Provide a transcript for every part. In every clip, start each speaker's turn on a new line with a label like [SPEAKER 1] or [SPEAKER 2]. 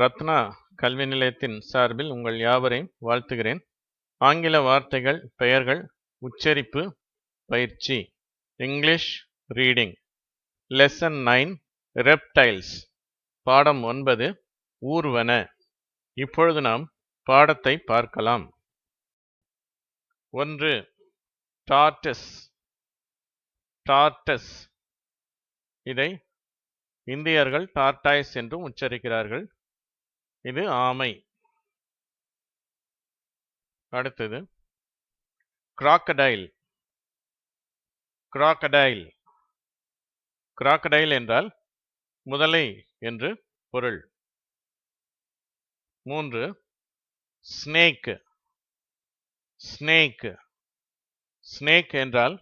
[SPEAKER 1] ரத்னா கல்வி நிலையத்தின் சார்பில் உங்கள் யாவரையும் வாழ்த்துகிறேன். ஆங்கில வார்த்தைகள், பெயர்கள், உச்சரிப்பு பயிற்சி. English reading. Lesson 9 reptiles. பாடம் 9 ஊர்வன. இப்பொழுது நாம் பாடத்தை பார்க்கலாம். 1. டார்டஸ். டார்டஸ். இதை இந்தியர்கள் டார்டாய்ஸ் என்றும் உச்சரிக்கிறார்கள். இது ஆமை. அடுத்தது crocodile. crocodile. crocodile என்றால் முதலை என்று பொருள். 3. snake. snake. snake என்றால்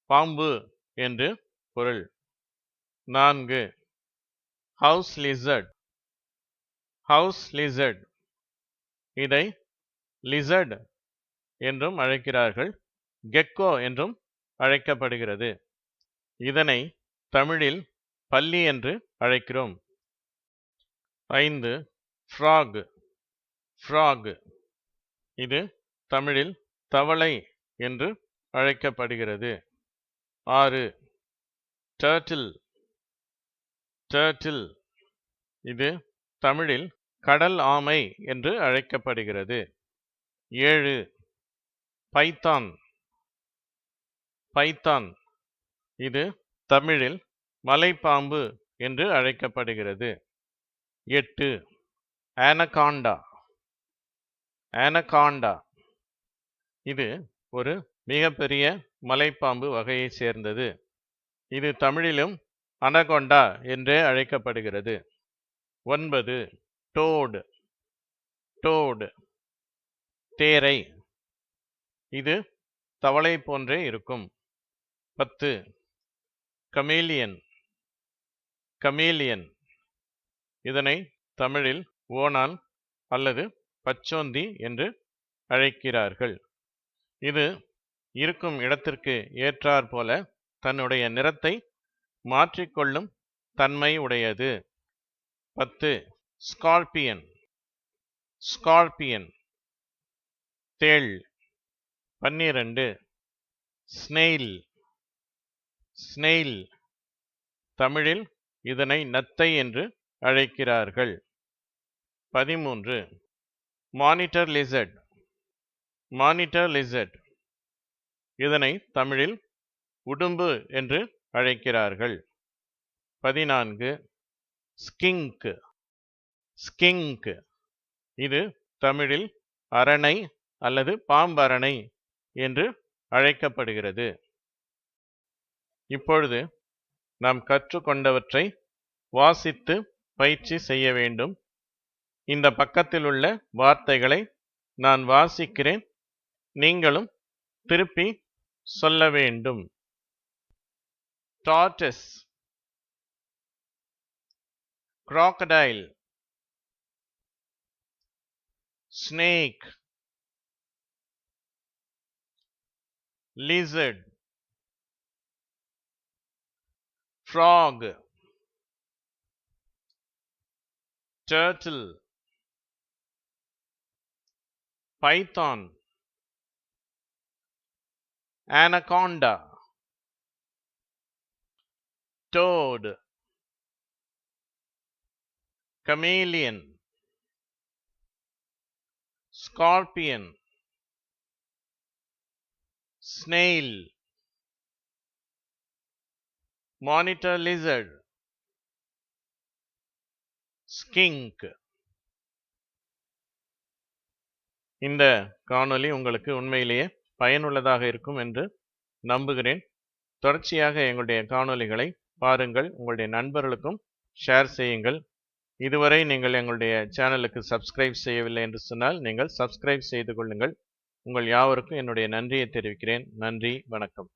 [SPEAKER 1] பாம்பு என்று பொருள். 4. house lizard. house lizard. இதை lizard என்றும் அழைக்கிறார்கள். கெக்கோ என்றும் அழைக்கப்படுகிறது. இதனை தமிழில் பல்லி என்று அழைக்கிறோம். 5. frog. frog. இது தமிழில் தவளை என்று அழைக்கப்படுகிறது. 6. turtle. turtle. இது தமிழில் கடல் ஆமை என்று அழைக்கப்படுகிறது. 7. பைத்தான். பைத்தான். இது தமிழில் மலைப்பாம்பு என்று அழைக்கப்படுகிறது. 8. Anaconda. Anaconda. இது ஒரு மிகப்பெரிய மலைப்பாம்பு வகையை சேர்ந்தது. இது தமிழிலும் அனகொண்டா என்றே அழைக்கப்படுகிறது. 9. toad. toad. தேரை. இது தவளை போன்றே இருக்கும். 10. chameleon. chameleon. இதனை தமிழில் ஓணான் அல்லது பச்சோந்தி என்று அழைக்கிறார்கள். இது இருக்கும் இடத்திற்கு ஏற்றாற் போல தன்னுடைய நிறத்தை மாற்றிக்கொள்ளும் தன்மை உடையது. 10. scorpion. scorpion. தேள். 12. snail. snail. தமிழில் இதனை நத்தை என்று அழைக்கிறார்கள். 13. monitor lizard. monitor lizard. இதனை தமிழில் உடும்பு என்று அழைக்கிறார்கள். 14. skink. skink. இது தமிழில் அரணை அல்லது பாம்பரணை என்று அழைக்கப்படுகிறது. இப்பொழுது நாம் கற்றுக்கொண்டவற்றை வாசித்து பயிற்சி செய்ய வேண்டும். இந்த பக்கத்தில் உள்ள வார்த்தைகளை நான் வாசிக்கிறேன், நீங்களும் திருப்பி சொல்ல வேண்டும். tortoise. crocodile. snake. lizard. frog. turtle. python. anaconda. toad. chameleon. scorpion. snail. monitor lizard. skink. இந்த காணொளி உங்களுக்கு உண்மையிலேயே பயனுள்ளதாக இருக்கும் என்று நம்புகிறேன். தொடர்ச்சியாக எங்களுடைய காணொளிகளை பாருங்கள், உங்களுடைய நண்பர்களுக்கும் ஷேர் செய்யுங்கள். இதுவரை நீங்கள் எங்களுடைய சேனலுக்கு சப்ஸ்கிரைப் செய்யவில்லை என்று சொன்னால் நீங்கள் சப்ஸ்கிரைப் செய்து கொள்ளுங்கள். உங்கள் யாவருக்கும் என்னுடைய நன்றியை தெரிவிக்கிறேன். நன்றி, வணக்கம்.